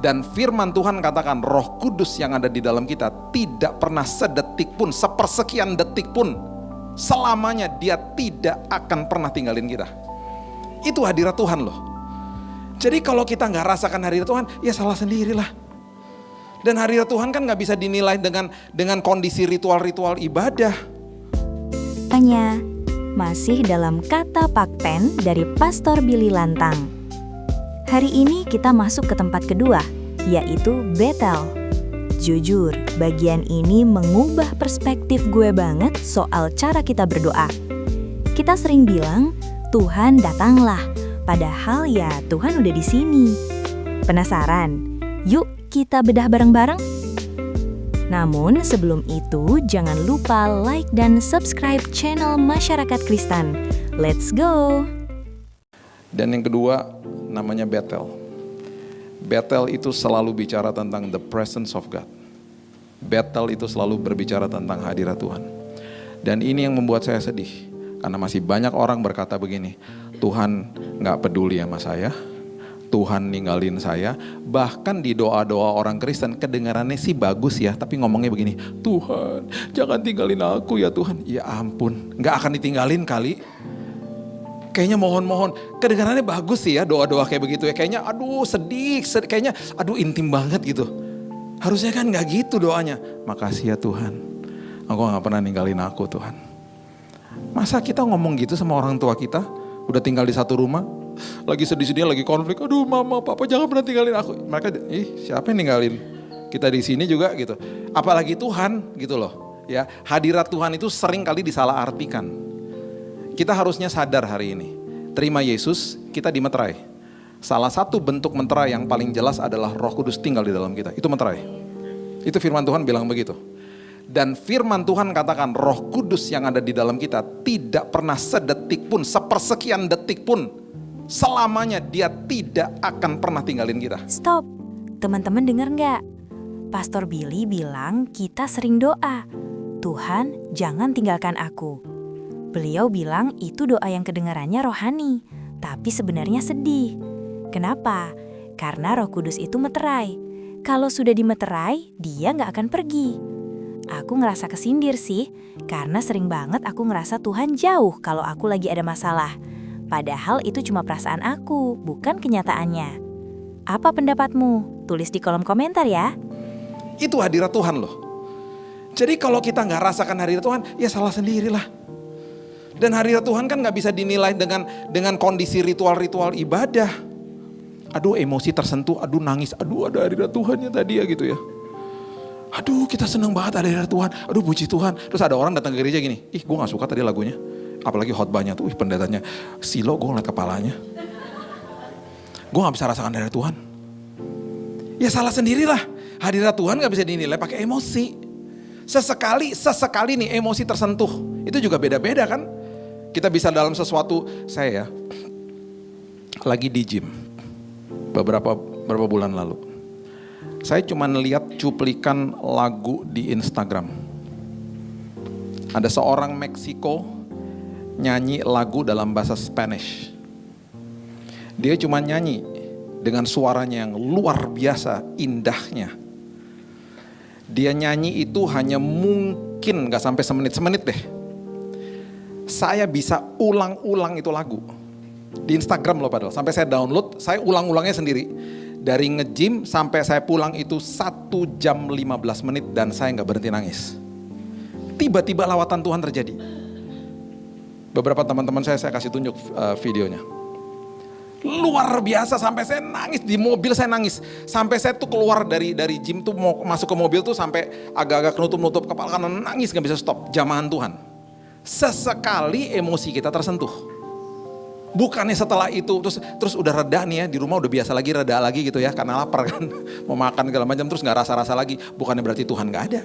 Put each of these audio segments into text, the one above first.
Dan firman Tuhan katakan Roh Kudus yang ada di dalam kita tidak pernah sedetik pun, sepersekian detik pun, selamanya dia tidak akan pernah tinggalin kita. Itu hadirat Tuhan loh. Jadi kalau kita gak rasakan hadirat Tuhan, ya salah sendirilah. Dan hadirat Tuhan kan gak bisa dinilai dengan kondisi ritual-ritual ibadah. Hanya masih dalam kata Pakpen dari Pastor Billy Lantang. Hari ini kita masuk ke tempat kedua, yaitu Bethel. Jujur, bagian ini mengubah perspektif gue banget soal cara kita berdoa. Kita sering bilang, Tuhan datanglah, padahal ya Tuhan udah di sini. Penasaran? Yuk kita bedah bareng-bareng? Namun sebelum itu, jangan lupa like dan subscribe channel Masyarakat Kristen. Let's go! Dan yang kedua namanya Bethel. Bethel itu selalu bicara tentang the presence of God. Bethel itu selalu berbicara tentang hadirat Tuhan. Dan ini yang membuat saya sedih. Karena masih banyak orang berkata begini, Tuhan gak peduli sama saya, Tuhan ninggalin saya. Bahkan di doa-doa orang Kristen kedengarannya sih bagus ya, tapi ngomongnya begini, Tuhan jangan tinggalin aku ya Tuhan. Ya ampun, gak akan ditinggalin kali. Kayaknya mohon-mohon, kedengarannya bagus sih ya doa-doa kayak begitu ya. Kayaknya aduh sedih, kayaknya aduh intim banget gitu. Harusnya kan gak gitu doanya. Makasih ya Tuhan, Engkau gak pernah ninggalin aku Tuhan. Masa kita ngomong gitu sama orang tua kita, udah tinggal di satu rumah, lagi sedih-sedih, lagi konflik, aduh mama, papa jangan pernah tinggalin aku. Mereka, siapa yang ninggalin kita di sini juga gitu. Apalagi Tuhan gitu loh. Ya, hadirat Tuhan itu sering kali disalahartikan. Kita harusnya sadar hari ini, terima Yesus, kita dimeterai. Salah satu bentuk meterai yang paling jelas adalah Roh Kudus tinggal di dalam kita. Itu meterai. Itu firman Tuhan bilang begitu. Dan firman Tuhan katakan Roh Kudus yang ada di dalam kita tidak pernah sedetik pun, sepersekian detik pun, selamanya dia tidak akan pernah tinggalin kita. Stop, teman-teman dengar nggak? Pastor Billy bilang kita sering doa, Tuhan jangan tinggalkan aku. Beliau bilang itu doa yang kedengarannya rohani, tapi sebenarnya sedih. Kenapa? Karena Roh Kudus itu meterai. Kalau sudah dimeterai, dia nggak akan pergi. Aku ngerasa kesindir sih, karena sering banget aku ngerasa Tuhan jauh kalau aku lagi ada masalah. Padahal itu cuma perasaan aku, bukan kenyataannya. Apa pendapatmu? Tulis di kolom komentar ya. Itu hadirat Tuhan loh. Jadi kalau kita nggak rasakan hadirat Tuhan, ya salah sendirilah. Dan hadirat Tuhan kan gak bisa dinilai dengan kondisi ritual-ritual ibadah. Aduh emosi tersentuh, aduh nangis, aduh ada hadirat Tuhannya tadi ya gitu ya. Aduh kita seneng banget ada hadirat Tuhan, aduh puji Tuhan. Terus ada orang datang ke gereja gini, ih gue gak suka tadi lagunya. Apalagi khotbahnya tuh, pendetanya silo, gue ngeliat kepalanya. Gue gak bisa rasakan hadirat Tuhan. Ya salah sendirilah, hadirat Tuhan gak bisa dinilai pakai emosi. Sesekali nih emosi tersentuh, itu juga beda-beda kan. Kita bisa dalam sesuatu, saya ya, lagi di gym beberapa bulan lalu. Saya cuma lihat cuplikan lagu di Instagram. Ada seorang Meksiko nyanyi lagu dalam bahasa Spanish. Dia cuma nyanyi dengan suaranya yang luar biasa indahnya. Dia nyanyi itu hanya mungkin gak sampai semenit deh. Saya bisa ulang-ulang itu lagu. Di Instagram loh padahal. Sampai saya download, saya ulang-ulangnya sendiri. Dari nge-gym sampai saya pulang itu 1 jam 15 menit dan saya gak berhenti nangis. Tiba-tiba lawatan Tuhan terjadi. Beberapa teman-teman saya kasih tunjuk videonya. Luar biasa, sampai saya nangis, di mobil saya nangis. Sampai saya tuh keluar dari gym tuh mau masuk ke mobil tuh sampai agak-agak nutup kepala karena nangis gak bisa stop. Jamahan Tuhan. Sesekali emosi kita tersentuh. Bukannya setelah itu terus udah reda nih ya, di rumah udah biasa lagi, reda lagi gitu ya, karena lapar kan, mau makan segala macam terus gak rasa-rasa lagi. Bukannya berarti Tuhan gak ada.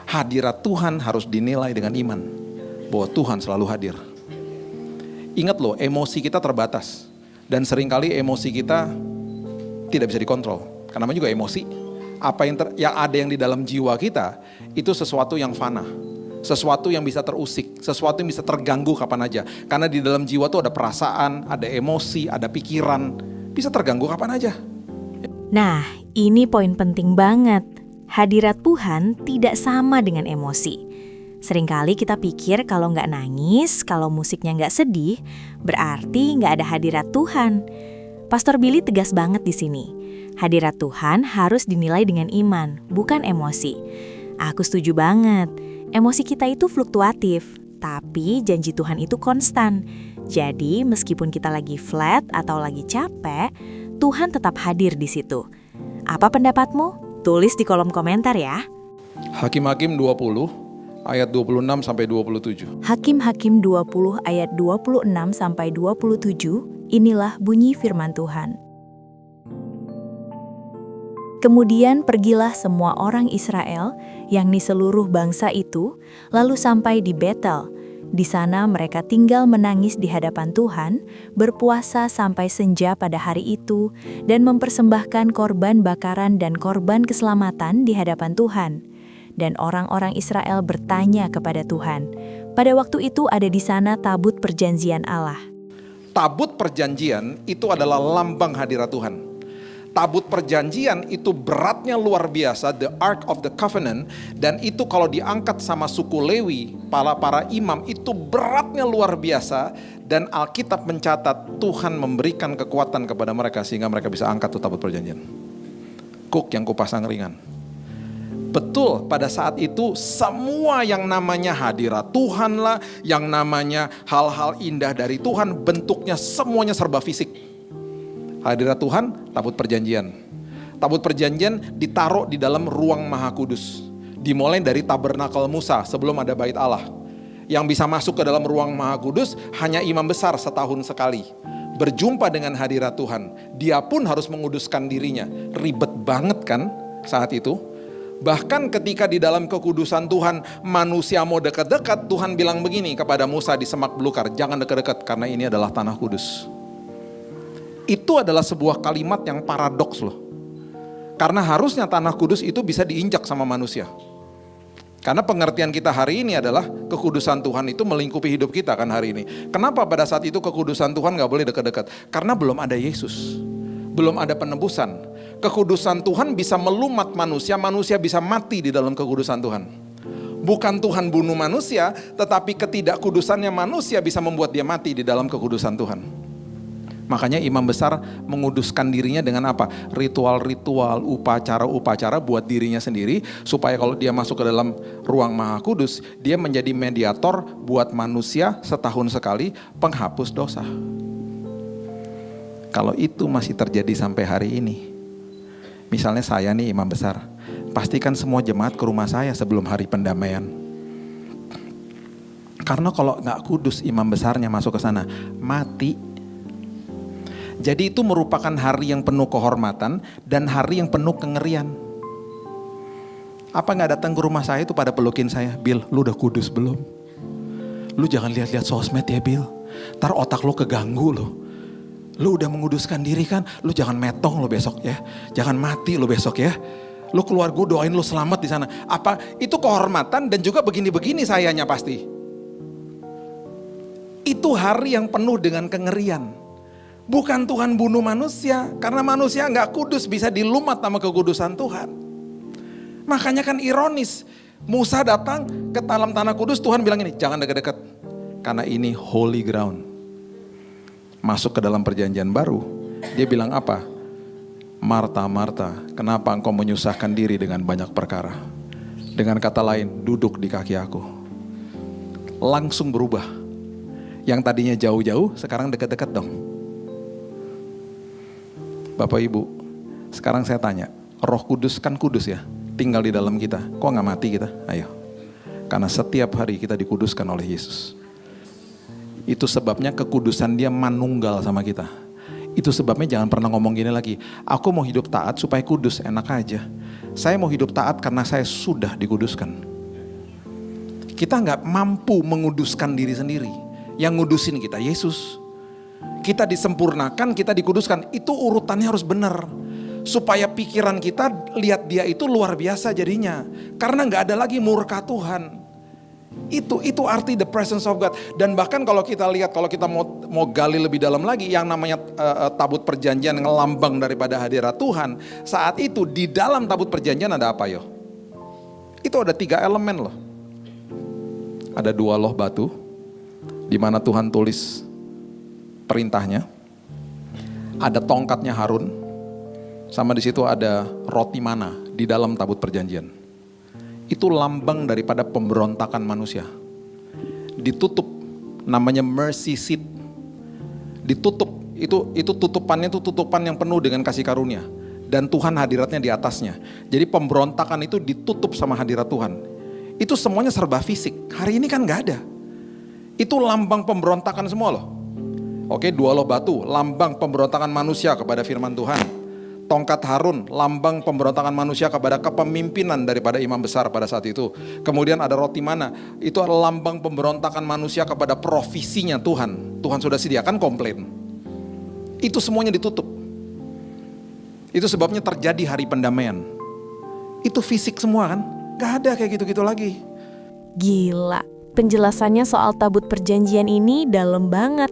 Hadirat Tuhan harus dinilai dengan iman bahwa Tuhan selalu hadir. Ingat loh, emosi kita terbatas. Dan seringkali emosi kita tidak bisa dikontrol. Karena juga emosi, apa yang ada yang di dalam jiwa kita, itu sesuatu yang fana. Sesuatu yang bisa terusik, sesuatu yang bisa terganggu kapan aja. Karena di dalam jiwa tuh ada perasaan, ada emosi, ada pikiran. Bisa terganggu kapan aja. Nah, ini poin penting banget. Hadirat Tuhan tidak sama dengan emosi. Seringkali kita pikir kalau nggak nangis, kalau musiknya nggak sedih, berarti nggak ada hadirat Tuhan. Pastor Billy tegas banget di sini. Hadirat Tuhan harus dinilai dengan iman, bukan emosi. Aku setuju banget. Emosi kita itu fluktuatif, tapi janji Tuhan itu konstan. Jadi, meskipun kita lagi flat atau lagi capek, Tuhan tetap hadir di situ. Apa pendapatmu? Tulis di kolom komentar ya. Hakim-Hakim 20 ayat 26 sampai 27. Hakim-Hakim 20 ayat 26 sampai 27, inilah bunyi firman Tuhan. Kemudian pergilah semua orang Israel, yakni seluruh bangsa itu, lalu sampai di Betel. Di sana mereka tinggal menangis di hadapan Tuhan, berpuasa sampai senja pada hari itu, dan mempersembahkan korban bakaran dan korban keselamatan di hadapan Tuhan. Dan orang-orang Israel bertanya kepada Tuhan. Pada waktu itu ada di sana tabut perjanjian Allah. Tabut perjanjian itu adalah lambang hadirat Tuhan. Tabut perjanjian itu beratnya luar biasa, the Ark of the Covenant, dan itu kalau diangkat sama suku Lewi, para imam, itu beratnya luar biasa, dan Alkitab mencatat Tuhan memberikan kekuatan kepada mereka sehingga mereka bisa angkat tuh tabut perjanjian. Kuk yang kupasang ringan. Betul, pada saat itu semua yang namanya hadirat Tuhan lah, yang namanya hal-hal indah dari Tuhan, bentuknya semuanya serba fisik. Hadirat Tuhan, tabut perjanjian. Tabut perjanjian ditaruh di dalam ruang Maha Kudus. Dimulai dari tabernakel Musa sebelum ada bait Allah. Yang bisa masuk ke dalam ruang Maha Kudus hanya imam besar setahun sekali. Berjumpa dengan hadirat Tuhan. Dia pun harus menguduskan dirinya. Ribet banget kan saat itu. Bahkan ketika di dalam kekudusan Tuhan manusia mau dekat-dekat, Tuhan bilang begini kepada Musa di semak belukar, jangan dekat-dekat karena ini adalah tanah kudus. Itu adalah sebuah kalimat yang paradoks loh. Karena harusnya tanah kudus itu bisa diinjak sama manusia. Karena pengertian kita hari ini adalah kekudusan Tuhan itu melingkupi hidup kita kan hari ini. Kenapa pada saat itu kekudusan Tuhan gak boleh dekat-dekat? Karena belum ada Yesus. Belum ada penebusan. Kekudusan Tuhan bisa melumat manusia, manusia bisa mati di dalam kekudusan Tuhan. Bukan Tuhan bunuh manusia, tetapi ketidakkudusannya manusia bisa membuat dia mati di dalam kekudusan Tuhan. Makanya imam besar menguduskan dirinya dengan apa? Ritual-ritual, upacara-upacara buat dirinya sendiri. Supaya kalau dia masuk ke dalam ruang Maha Kudus, dia menjadi mediator buat manusia setahun sekali penghapus dosa. Kalau itu masih terjadi sampai hari ini. Misalnya saya nih imam besar, pastikan semua jemaat ke rumah saya sebelum hari pendamaian. Karena kalau gak kudus imam besarnya masuk ke sana, mati. Jadi itu merupakan hari yang penuh kehormatan dan hari yang penuh kengerian. Apa gak datang ke rumah saya itu pada pelukin saya, Bill, lu udah kudus belum? Lu jangan lihat-lihat sosmed ya Bill, ntar otak lu keganggu lu. Lu udah menguduskan diri kan, lu jangan metong lu besok ya, jangan mati lu besok ya. Lu keluar, gue doain lu selamat di sana. Apa itu kehormatan dan juga begini-begini sayanya pasti. Itu hari yang penuh dengan kengerian. Bukan Tuhan bunuh manusia, karena manusia gak kudus bisa dilumat sama kekudusan Tuhan. Makanya kan ironis, Musa datang ke dalam tanah kudus, Tuhan bilang ini, jangan dekat-dekat. Karena ini holy ground. Masuk ke dalam perjanjian baru, dia bilang apa? Marta, Marta, kenapa engkau menyusahkan diri dengan banyak perkara? Dengan kata lain, duduk di kaki aku. Langsung berubah. Yang tadinya jauh-jauh, sekarang dekat-dekat dong. Bapak Ibu, sekarang saya tanya, Roh Kudus kan kudus ya, tinggal di dalam kita. Kok gak mati kita? Ayo. Karena setiap hari kita dikuduskan oleh Yesus. Itu sebabnya kekudusan dia manunggal sama kita. Itu sebabnya jangan pernah ngomong gini lagi, aku mau hidup taat supaya kudus, enak aja. Saya mau hidup taat karena saya sudah dikuduskan. Kita gak mampu menguduskan diri sendiri. Yang ngudusin kita Yesus. Kita disempurnakan, kita dikuduskan. Itu urutannya harus benar. Supaya pikiran kita lihat dia itu luar biasa jadinya. Karena gak ada lagi murka Tuhan. Itu arti the presence of God. Dan bahkan kalau kita lihat, kalau kita mau gali lebih dalam lagi, yang namanya tabut perjanjian ngelambang daripada hadirat Tuhan. Saat itu di dalam tabut perjanjian ada apa yo? Itu ada 3 elemen loh. Ada 2 loh batu, di mana Tuhan tulis perintahnya. Ada tongkatnya Harun, sama di situ ada roti mana di dalam tabut perjanjian. Itu lambang daripada pemberontakan manusia. Ditutup, namanya mercy seat. Ditutup, itu tutupannya itu tutupan yang penuh dengan kasih karunia. Dan Tuhan hadiratnya di atasnya. Jadi pemberontakan itu ditutup sama hadirat Tuhan. Itu semuanya serba fisik. Hari ini kan gak ada. Itu lambang pemberontakan semua loh. Oke, 2 loh batu, lambang pemberontakan manusia kepada firman Tuhan. Tongkat Harun, lambang pemberontakan manusia kepada kepemimpinan daripada imam besar pada saat itu. Kemudian ada roti mana, itu adalah lambang pemberontakan manusia kepada provisinya Tuhan. Tuhan sudah sediakan komplain. Itu semuanya ditutup. Itu sebabnya terjadi hari pendamaian. Itu fisik semua kan, gak ada kayak gitu-gitu lagi. Gila, penjelasannya soal tabut perjanjian ini dalam banget.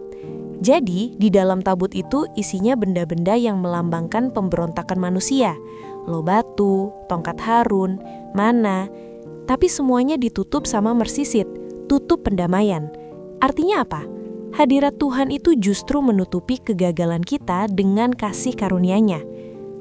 Jadi, di dalam tabut itu isinya benda-benda yang melambangkan pemberontakan manusia. Loh batu, tongkat Harun, mana. Tapi semuanya ditutup sama mercy seat, tutup pendamaian. Artinya apa? Hadirat Tuhan itu justru menutupi kegagalan kita dengan kasih karunia-Nya.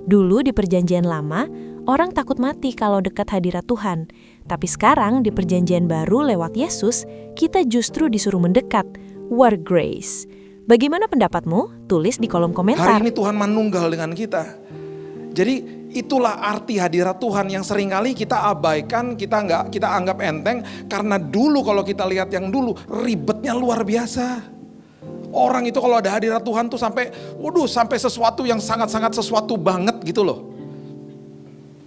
Dulu di perjanjian lama, orang takut mati kalau dekat hadirat Tuhan. Tapi sekarang di perjanjian baru lewat Yesus, kita justru disuruh mendekat. What grace! Bagaimana pendapatmu? Tulis di kolom komentar. Hari ini Tuhan manunggal dengan kita. Jadi itulah arti hadirat Tuhan yang seringkali kita abaikan, kita anggap enteng. Karena dulu kalau kita lihat yang dulu, ribetnya luar biasa. Orang itu kalau ada hadirat Tuhan tuh sampai sesuatu yang sangat-sangat sesuatu banget gitu loh.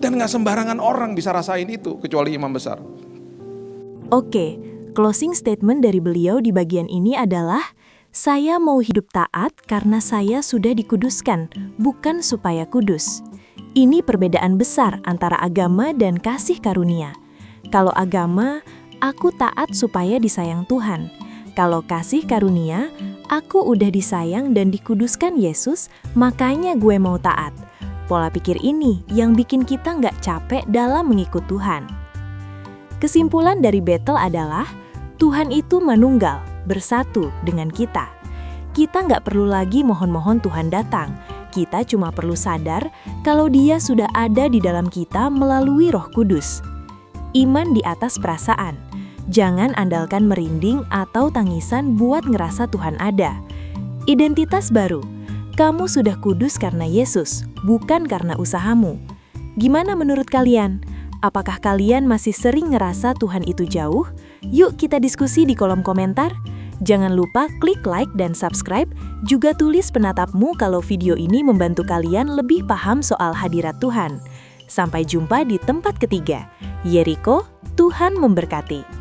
Dan gak sembarangan orang bisa rasain itu, kecuali imam besar. Oke, closing statement dari beliau di bagian ini adalah, saya mau hidup taat karena saya sudah dikuduskan, bukan supaya kudus. Ini perbedaan besar antara agama dan kasih karunia. Kalau agama, aku taat supaya disayang Tuhan. Kalau kasih karunia, aku udah disayang dan dikuduskan Yesus, makanya gue mau taat. Pola pikir ini yang bikin kita nggak capek dalam mengikut Tuhan. Kesimpulan dari Bethel adalah, Tuhan itu manunggal, bersatu dengan kita. Kita nggak perlu lagi mohon-mohon Tuhan datang. Kita cuma perlu sadar kalau Dia sudah ada di dalam kita melalui Roh Kudus. Iman di atas perasaan. Jangan andalkan merinding atau tangisan buat ngerasa Tuhan ada. Identitas baru. Kamu sudah kudus karena Yesus, bukan karena usahamu. Gimana menurut kalian? Apakah kalian masih sering ngerasa Tuhan itu jauh? Yuk kita diskusi di kolom komentar. Jangan lupa klik like dan subscribe, juga tulis penatapmu kalau video ini membantu kalian lebih paham soal hadirat Tuhan. Sampai jumpa di tempat ketiga. Yeriko, Tuhan memberkati.